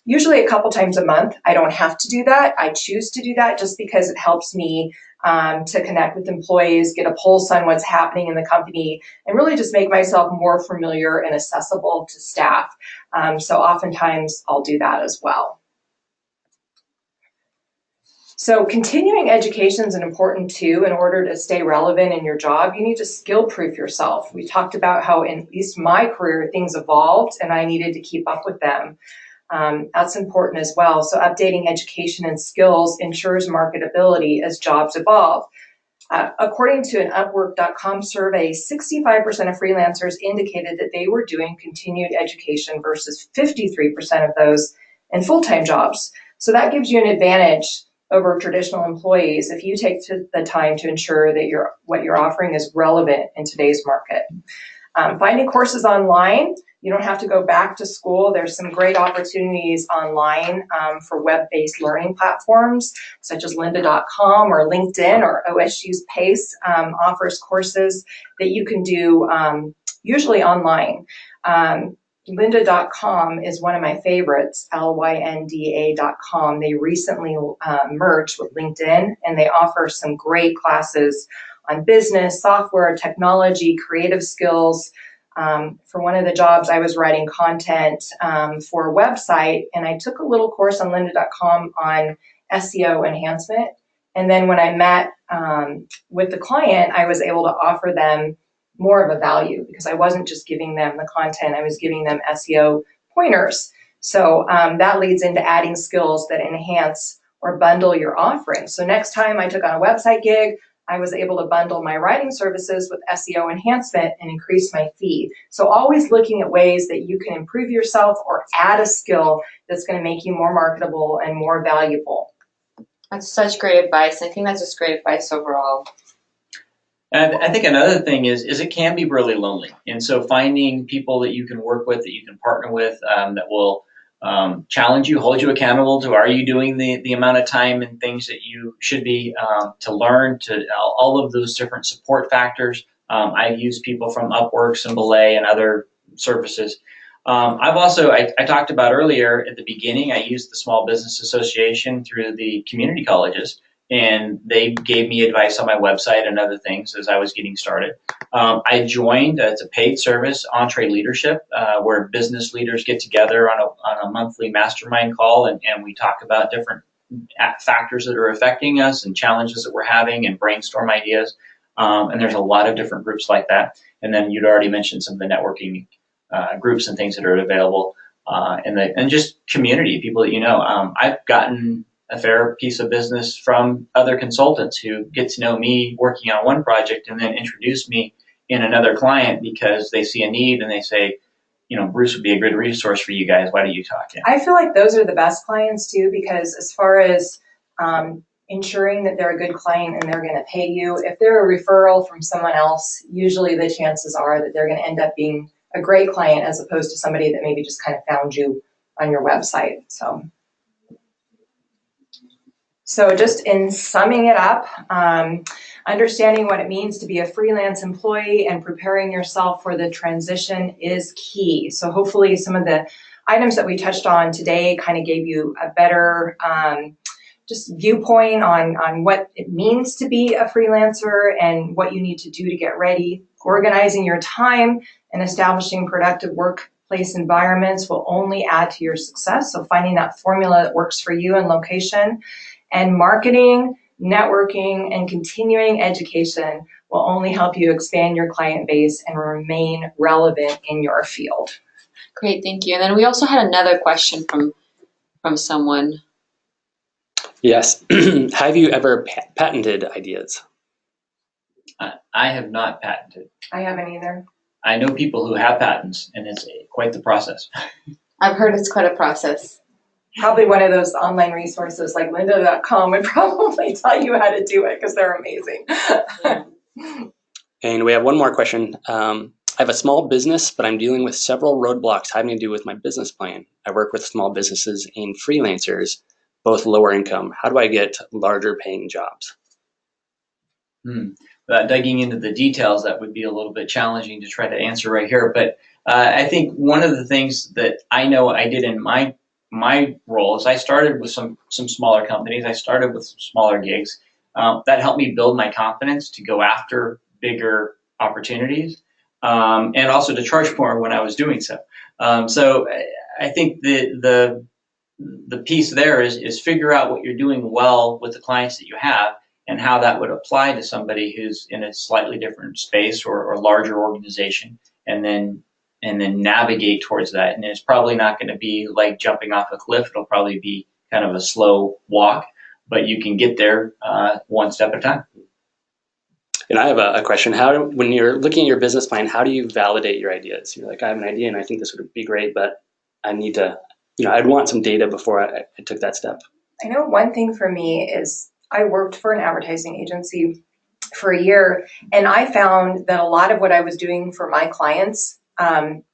Usually a couple times a month. I don't have to do that. I choose to do that just because it helps me to connect with employees, get a pulse on what's happening in the company, and really just make myself more familiar and accessible to staff. So oftentimes I'll do that as well. So continuing education is important too. In order to stay relevant in your job, you need to skill proof yourself. We talked about how in at least my career things evolved and I needed to keep up with them. That's important as well. So updating education and skills ensures marketability as jobs evolve. According to an Upwork.com survey, 65% of freelancers indicated that they were doing continued education versus 53% of those in full-time jobs. So that gives you an advantage over traditional employees if you take the time to ensure that what you're offering is relevant in today's market. Finding courses online. You don't have to go back to school. There's some great opportunities online for web-based learning platforms such as lynda.com or LinkedIn, or OSU's PACE offers courses that you can do usually online. Lynda.com is one of my favorites, lynda.com. They recently merged with LinkedIn, and they offer some great classes on business, software, technology, creative skills. For one of the jobs, I was writing content for a website, and I took a little course on lynda.com on SEO enhancement. And then when I met with the client, I was able to offer them more of a value because I wasn't just giving them the content, I was giving them SEO pointers. So that leads into adding skills that enhance or bundle your offering. So next time I took on a website gig, I was able to bundle my writing services with SEO enhancement and increase my fee. So always looking at ways that you can improve yourself or add a skill that's going to make you more marketable and more valuable. That's such great advice. I think that's just great advice overall. And I think another thing is it can be really lonely. And so finding people that you can work with, that you can partner with, that will challenge you, hold you accountable to, are you doing the amount of time and things that you should be to learn, to all of those different support factors. I've used people from Upworks and Belay and other services. I've also, I talked about earlier at the beginning, I used the Small Business Association through the community colleges, and they gave me advice on my website and other things as I was getting started. I joined, it's a paid service, Entree Leadership, where business leaders get together on a monthly mastermind call, and we talk about different factors that are affecting us and challenges that we're having and brainstorm ideas. And there's a lot of different groups like that. And then you'd already mentioned some of the networking groups and things that are available, and just community, people that you know. I've gotten a fair piece of business from other consultants who get to know me working on one project and then introduce me in another client because they see a need and they say, you know, Bruce would be a good resource for you guys. Why don't you talk to him? I feel like those are the best clients too, because as far as ensuring that they're a good client and they're going to pay you, if they're a referral from someone else, usually the chances are that they're going to end up being a great client as opposed to somebody that maybe just kind of found you on your website. So just in summing it up, understanding what it means to be a freelance employee and preparing yourself for the transition is key. So hopefully some of the items that we touched on today kind of gave you a better just viewpoint on what it means to be a freelancer and what you need to do to get ready. Organizing your time and establishing productive workplace environments will only add to your success. So finding that formula that works for you and location. And marketing, networking, and continuing education will only help you expand your client base and remain relevant in your field. Great, thank you. And then we also had another question from someone. Yes. Have you ever patented ideas? I have not patented. I haven't either. I know people who have patents, and it's quite the process. I've heard it's quite a process. Probably one of those online resources like lynda.com would probably tell you how to do it because they're amazing. And we have one more question. I have a small business, but I'm dealing with several roadblocks having to do with my business plan. I work with small businesses and freelancers, both lower income. How do I get larger paying jobs? Digging into the details, that would be a little bit challenging to try to answer right here. But I think one of the things that I know I did in my role is I started with some smaller companies. I started with some smaller gigs. That helped me build my confidence to go after bigger opportunities, and also to charge more when I was doing so. So I think the piece there is figure out what you're doing well with the clients that you have and how that would apply to somebody who's in a slightly different space or larger organization, and then navigate towards that. And it's probably not going to be like jumping off a cliff. It'll probably be kind of a slow walk, but you can get there one step at a time. And I have a question. When you're looking at your business plan, how do you validate your ideas? You're like, I have an idea and I think this would be great, but I need to, I'd want some data before I took that step. I know one thing for me is I worked for an advertising agency for a year, and I found that a lot of what I was doing for my clients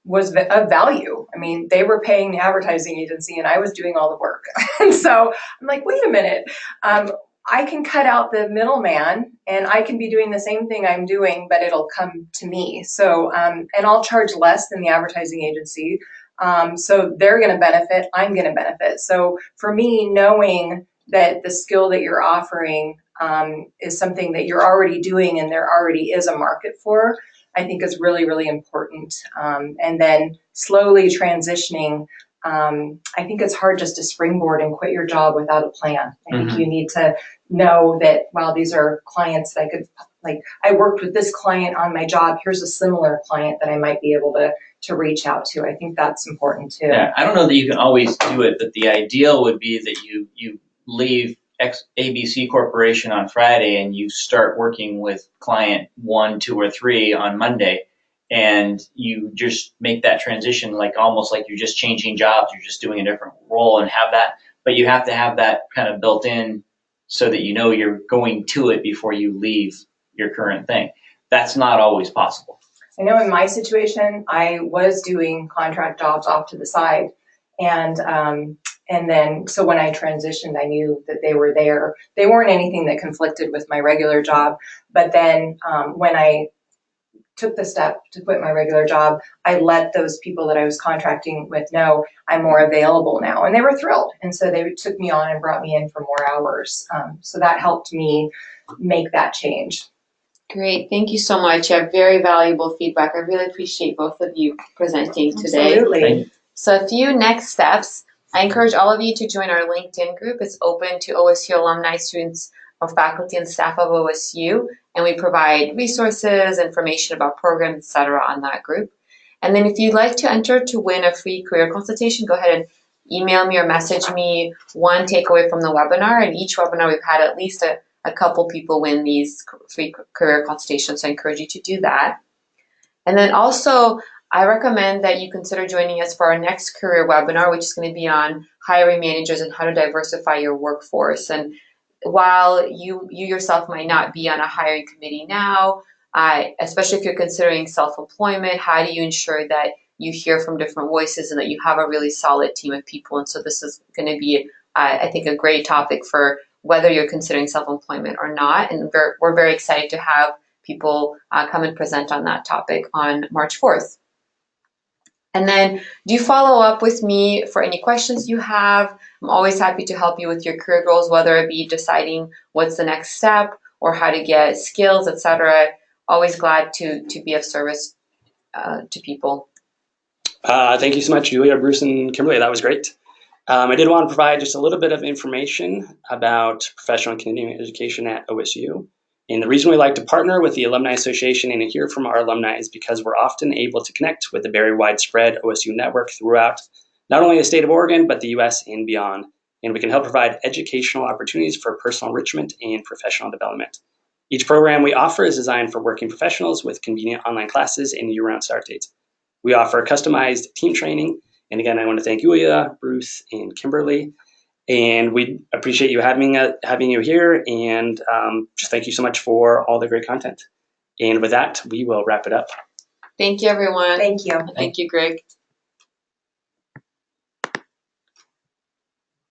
was of value. I mean, they were paying the advertising agency and I was doing all the work. And so I'm like, wait a minute, I can cut out the middleman and I can be doing the same thing I'm doing, but it'll come to me. So, and I'll charge less than the advertising agency. So they're going to benefit, I'm going to benefit. So for me, knowing that the skill that you're offering is something that you're already doing and there already is a market for, I think is really, really important. And then slowly transitioning. I think it's hard just to springboard and quit your job without a plan. I think you need to know that, wow, these are clients that I could, like, I worked with this client on my job. Here's a similar client that I might be able to reach out to. I think that's important too. Yeah, I don't know that you can always do it, but the ideal would be that you leave ABC Corporation on Friday and you start working with client 1, 2, or 3 on Monday, and you just make that transition like almost like you're just changing jobs, you're just doing a different role and have that, but you have to have that kind of built in so that you know you're going to it before you leave your current thing. That's not always possible. I know in my situation, I was doing contract jobs off to the side, and then, so when I transitioned, I knew that they were there. They weren't anything that conflicted with my regular job, but then when I took the step to quit my regular job, I let those people that I was contracting with know I'm more available now, and they were thrilled. And so they took me on and brought me in for more hours. So that helped me make that change. Great, thank you so much. You have very valuable feedback. I really appreciate both of you presenting today. Absolutely. So a few next steps. I encourage all of you to join our LinkedIn group. It's open to OSU alumni, students, or faculty and staff of OSU, and we provide resources, information about programs, etc. on that group. And then if you'd like to enter to win a free career consultation, go ahead and email me or message me one takeaway from the webinar. And each webinar we've had at least a couple people win these free career consultations, so I encourage you to do that. And then also, I recommend that you consider joining us for our next career webinar, which is going to be on hiring managers and how to diversify your workforce. And while you yourself might not be on a hiring committee now, especially if you're considering self-employment, how do you ensure that you hear from different voices and that you have a really solid team of people? And so this is going to be, I think, a great topic for whether you're considering self-employment or not. And we're very excited to have people come and present on that topic on March 4th. And then do follow up with me for any questions you have. I'm always happy to help you with your career goals, whether it be deciding what's the next step or how to get skills, etc. Always glad to be of service to people. Thank you so much, Yuliya, Bruce, and Kimberly. That was great. I did want to provide just a little bit of information about professional and continuing education at OSU. And the reason we like to partner with the Alumni Association and hear from our alumni is because we're often able to connect with a very widespread OSU network throughout not only the state of Oregon, but the US and beyond. And we can help provide educational opportunities for personal enrichment and professional development. Each program we offer is designed for working professionals with convenient online classes and year-round start dates. We offer customized team training. And again, I want to thank Yuliya, Bruce, and Kimberly. And we appreciate you having you here, and just thank you so much for all the great content. And with that, we will wrap it up. Thank you, everyone. Thank you. Thank you, Greg.